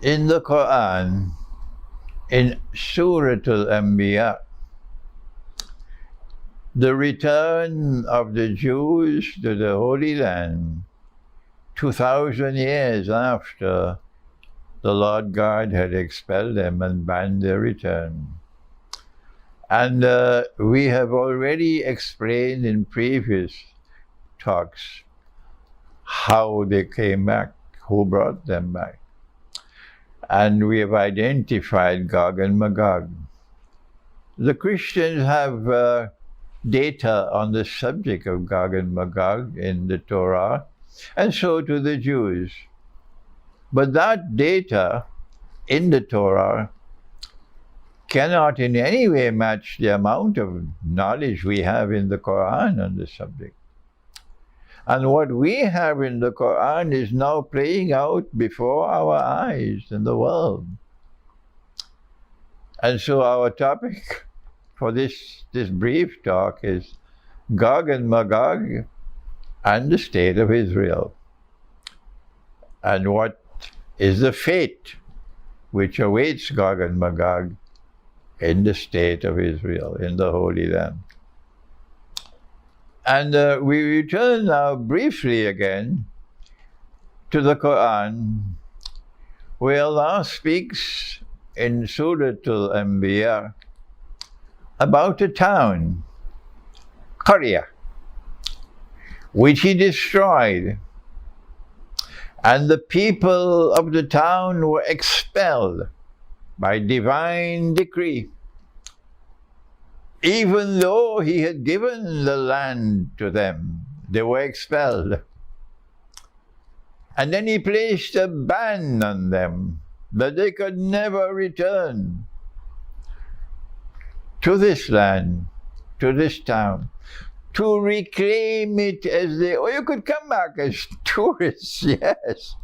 In the Quran, in Surah Al-Anbiya, the return of the Jews to the Holy Land 2,000 years after the Lord God had expelled them and banned their return. And we have already explained in previous talks how they came back, who brought them back. And we have identified Gog and Magog. The Christians have data on the subject of Gog and Magog in the Torah, and so do the Jews. But that data in the Torah cannot in any way match the amount of knowledge we have in the Quran on the subject. And what we have in the Quran is now playing out before our eyes in the world. And so our topic for this brief talk is Gog and Magog and the state of Israel. And what is the fate which awaits Gog and Magog in the state of Israel, in the Holy Land. And we return now briefly again to the Quran, where Allah speaks in Surah Al-Anbiya about a town, Qarya, which He destroyed. And the people of the town were expelled by divine decree, even though He had given the land to them. They were expelled. And then He placed a ban on them that they could never return to this land, to this town, to reclaim it as or you could come back as tourists, yes,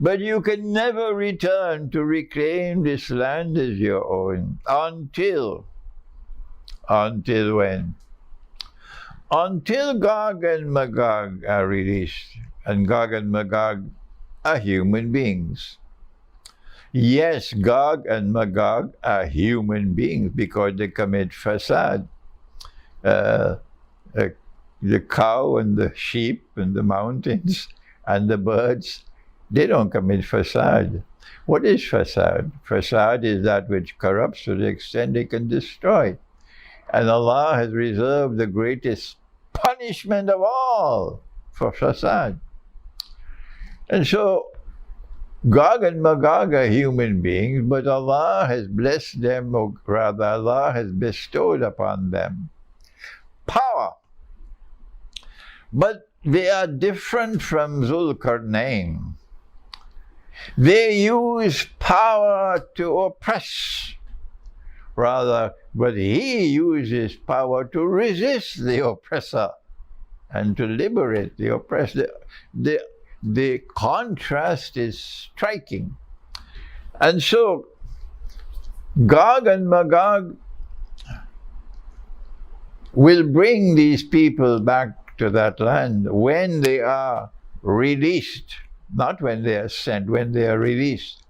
but you can never return to reclaim this land as your own until when? Until Gog and Magog are released. And Gog and Magog are human beings. Yes, Gog and Magog are human beings because they commit fasad. The cow and the sheep and the mountains and the birds, they don't commit fasad. What is fasad? Fasad is that which corrupts to the extent they can destroy. And Allah has reserved the greatest punishment of all for fasad. And so, Gog and Magog are human beings, but Allah has blessed them, or rather Allah has bestowed upon them power. But they are different from Zulkarnain. They use power to oppress, rather, but he uses power to resist the oppressor and to liberate the oppressed. The contrast is striking. And so, Gog and Magog will bring these people back to that land when they are released, not when they are sent, when they are released.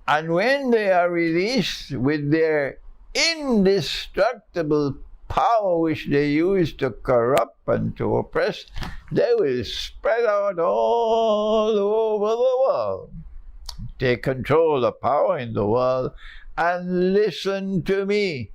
And when they are released with their indestructible power which they use to corrupt and to oppress, they will spread out all over the world. Take control of power in the world and listen to me.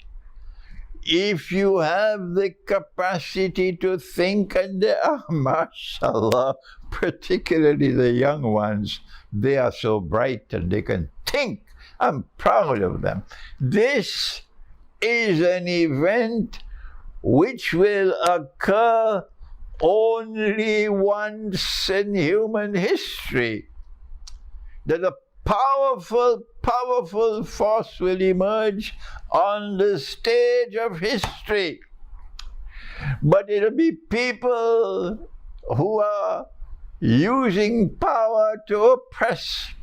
If you have the capacity to think, and mashallah, particularly the young ones, they are so bright and they can think. I'm proud of them. This is an event which will occur only once in human history. That a powerful force will emerge on the stage of history. But it'll be people who are using power to oppress,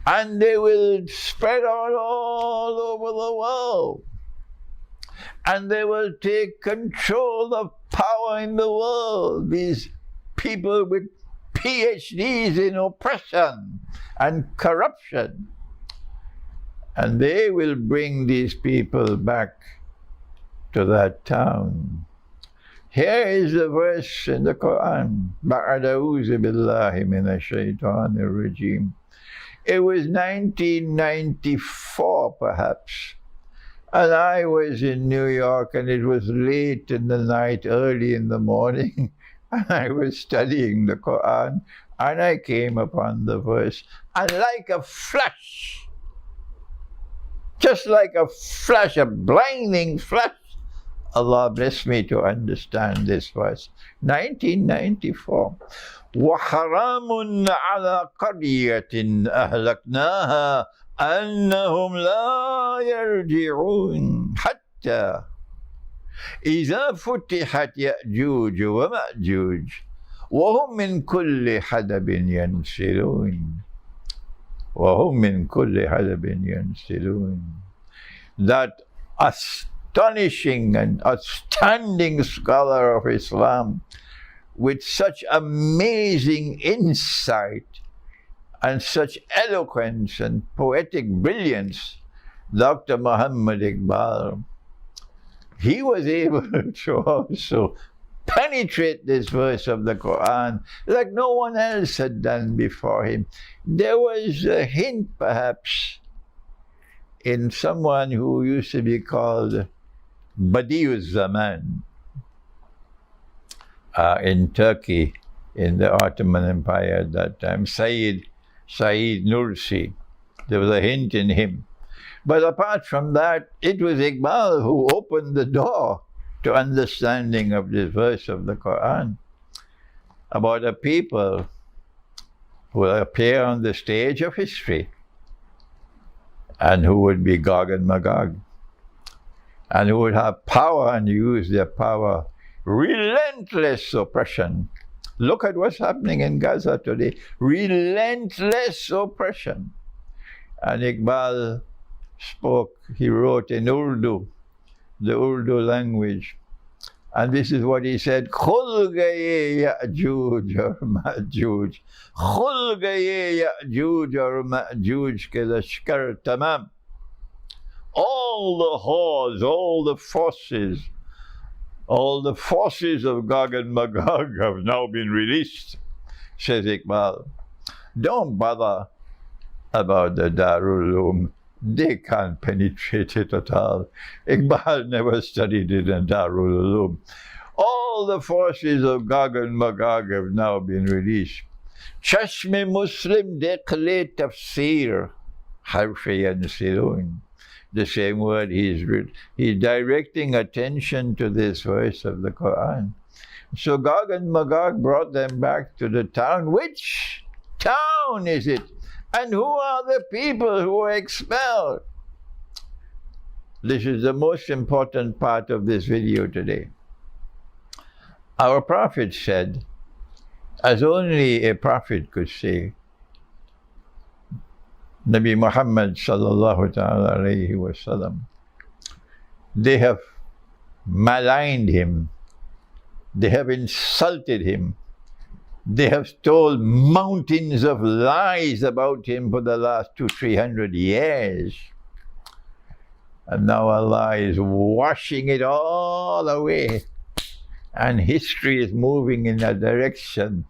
and they will spread out all over the world. And they will take control of power in the world. These people with PhDs in oppression and corruption. And they will bring these people back to that town. Here is the verse in the Quran. Ba'ada'uzu billahi minash shaitanir rajim. It was 1994 perhaps. And I was in New York, and it was late in the night, early in the morning, and I was studying the Quran, and I came upon the verse, and like a flash, just like a flash, a blinding flash, Allah bless me to understand this verse. 1994. وَحَرَامٌ عَلَى قَرْيَةٍ أَهْلَكْنَاهَا أَنَّهُمْ لَا يَرْجِعُونَ حَتَّى إِذَا فُتِحَتْ يَأْجُوجُ وَمَأْجُوجُ وَهُمْ مِنْ كُلِّ حَدَبٍ يَنْسِلُونَ وَهُمْ مِنْ كُلِّ حَدَبٍ يَنْسِلُونَ. That astonishing and outstanding scholar of Islam, with such amazing insight and such eloquence and poetic brilliance, Dr. Muhammad Iqbal, he was able to also penetrate this verse of the Quran like no one else had done before him. There was a hint, perhaps, in someone who used to be called Badi'uz Zaman in Turkey, in the Ottoman Empire at that time, Said Nursi. There was a hint in him. But apart from that, it was Iqbal who opened the door to understanding of this verse of the Quran about a people who will appear on the stage of history and who would be Gog and Magog, and who would have power and use their power, relentless oppression. Look at what's happening in Gaza today. Relentless oppression. And Iqbal spoke, he wrote in Urdu, the Urdu language. And this is what he said: Khul gaye Ya'juj aur Ma'juj. Khul gaye Ya'juj aur Ma'juj ke lashkar tamam. All the hordes, all the forces of Gog and Magog have now been released, says Iqbal. Don't bother about the Darul Uloom. They can't penetrate it at all. Iqbal never studied it in Darul Uloom. All the forces of Gog and Magog have now been released. Chashme Muslim dekhle tafsir harfi yansilun. The same word he's directing attention to this verse of the Quran. So Gog and Magog brought them back to the town. Which town is it? And who are the people who were expelled? This is the most important part of this video today. Our prophet said, as only a prophet could say, Nabi Muhammad sallallahu ta'ala alayhi wa sallam, they have maligned him, they have insulted him, they have told mountains of lies about him for the last 200-300 years. And now Allah is washing it all away. And history is moving in a direction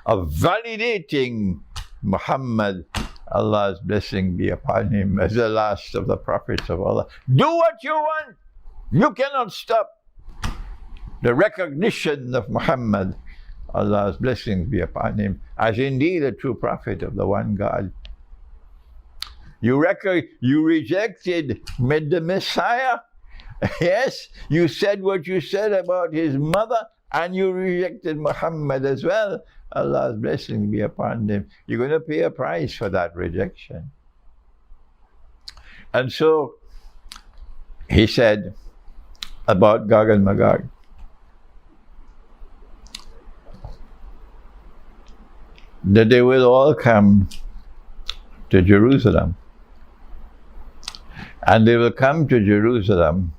of validating Muhammad, Allah's blessing be upon him, as the last of the prophets of Allah. Do what you want. You cannot stop the recognition of Muhammad, Allah's blessings be upon him, as indeed a true prophet of the one God. You rejected the Messiah. Yes, you said what you said about his mother, and you rejected Muhammad as well. Allah's blessing be upon him. You're going to pay a price for that rejection. And so he said about Gog and Magog, that they will all come to Jerusalem. And they will come to Jerusalem.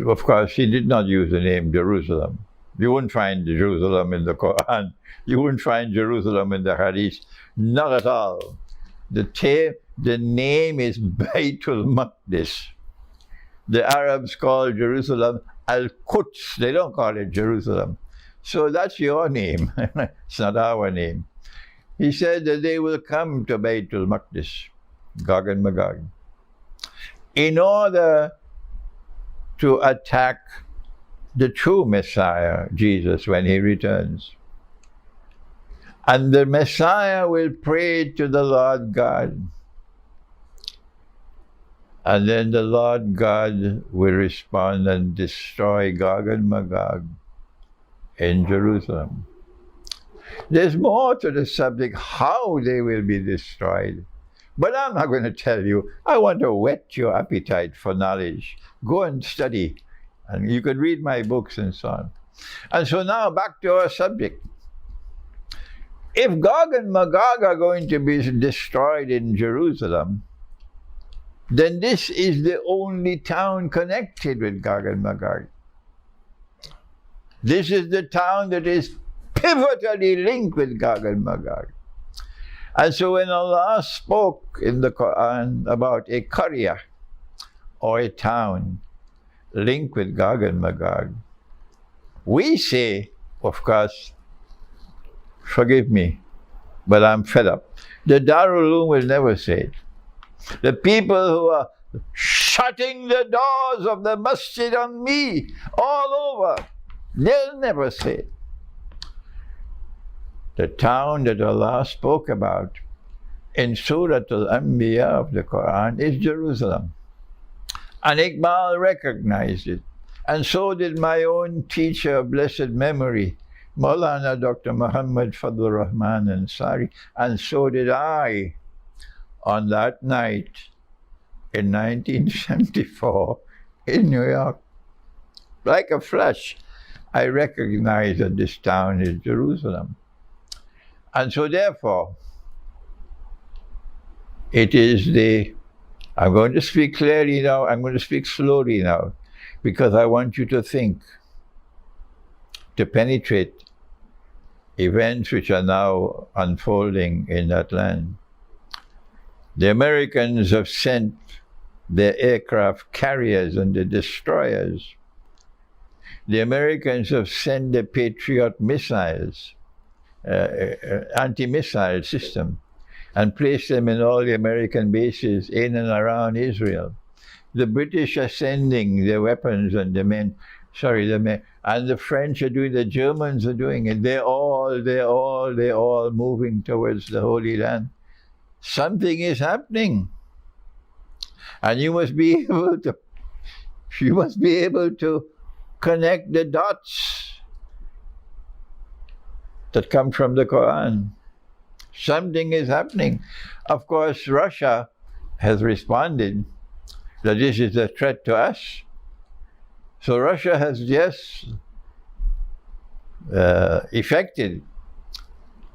Of course, he did not use the name Jerusalem, You wouldn't find Jerusalem in the Quran. You wouldn't find Jerusalem in the Hadith. Not at all. The name is Baytul Maqdis. The Arabs call Jerusalem Al-Quds. They don't call it Jerusalem. So that's your name. It's not our name. He said that they will come to Baytul Maqdis, Gog and Magog, in order to attack the true Messiah, Jesus, when he returns. And the Messiah will pray to the Lord God. And then the Lord God will respond and destroy Gog and Magog in Jerusalem. There's more to the subject, how they will be destroyed. But I'm not going to tell you. I want to whet your appetite for knowledge. Go and study. And you can read my books and so on. And so now back to our subject. If Gog and Magog are going to be destroyed in Jerusalem, then this is the only town connected with Gog and Magog. This is the town that is pivotally linked with Gog and Magog. And so when Allah spoke in the Quran about a Qaryah, or a town linked with Gog and Magog, we say, of course, forgive me, but I'm fed up. The Darul Uloom will never say it. The people who are shutting the doors of the masjid on me all over, they'll never say it. The town that Allah spoke about in Surah Al-Anbiya of the Quran is Jerusalem. And Iqbal recognized it. And so did my own teacher of blessed memory, Maulana Dr. Muhammad Fadlur Rahman Ansari, and so did I on that night in 1974 in New York. Like a flash, I recognized that this town is Jerusalem. And so therefore, it is I'm going to speak clearly now, I'm going to speak slowly now, because I want you to think, to penetrate events which are now unfolding in that land. The Americans have sent their aircraft carriers and the destroyers. The Americans have sent the Patriot missiles, anti-missile system, and placed them in all the American bases in and around Israel. The British are sending their weapons and the men, and the French are doing, the Germans are doing it. They're all moving towards the Holy Land. Something is happening. And you must be able to connect the dots that come from the Quran. Something is happening. Of course, Russia has responded that this is a threat to us. So Russia has just effected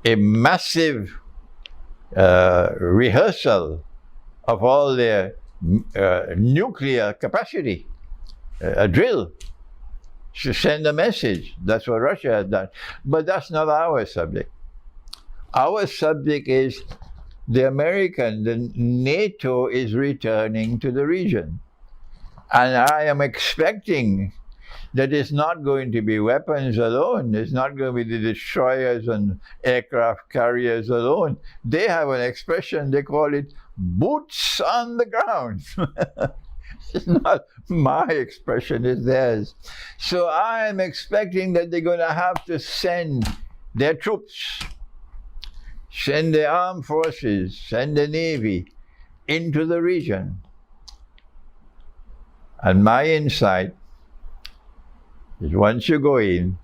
a massive rehearsal of all their nuclear capacity, a drill to send a message. That's what Russia has done. But that's not our subject. Our subject is the NATO is returning to the region. And I am expecting that it's not going to be weapons alone. It's not going to be the destroyers and aircraft carriers alone. They have an expression, they call it boots on the ground. It's not my expression, it's theirs. So I am expecting that they're going to have to send their troops, send the armed forces, send the Navy into the region. And my insight is once you go in,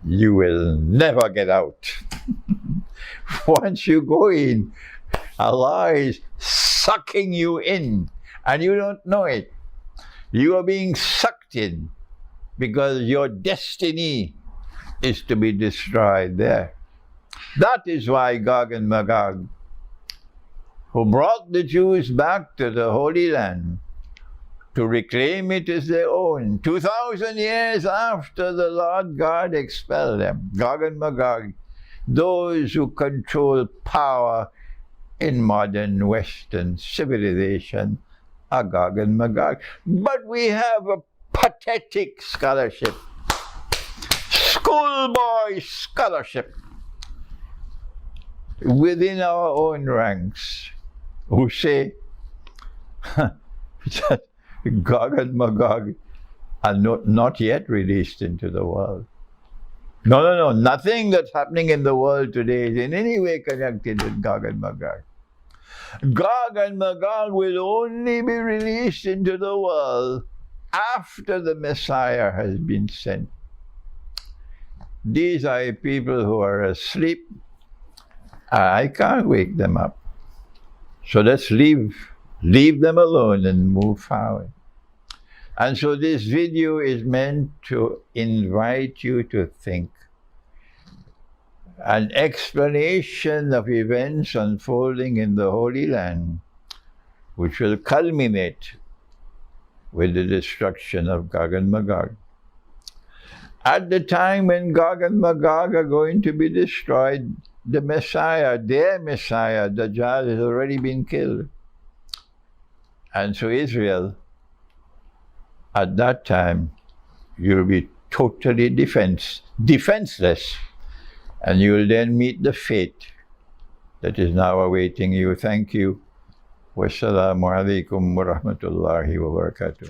you will never get out. Once you go in, Allah is sucking you in, and you don't know it. You are being sucked in because your destiny is to be destroyed there. That is why Gog and Magog, who brought the Jews back to the Holy Land, to reclaim it as their own. 2,000 years after the Lord God expelled them, Gog and Magog, those who control power in modern Western civilization are Gog and Magog. But we have a pathetic scholarship, schoolboy scholarship, within our own ranks, who say that Gog and Magog are not yet released into the world. No. Nothing that's happening in the world today is in any way connected with Gog and Magog. Gog and Magog will only be released into the world after the Messiah has been sent. These are people who are asleep. I can't wake them up. So let's leave them alone and move forward. And so this video is meant to invite you to think. An explanation of events unfolding in the Holy Land, which will culminate with the destruction of Gog and Magog. At the time when Gog and Magog are going to be destroyed, the Messiah, their Messiah, Dajjal, has already been killed. And so Israel, at that time, you'll be totally defenseless, and you will then meet the fate that is now awaiting you. Thank you. Wassalamu alaikum wa rahmatullahi wa barakatuh.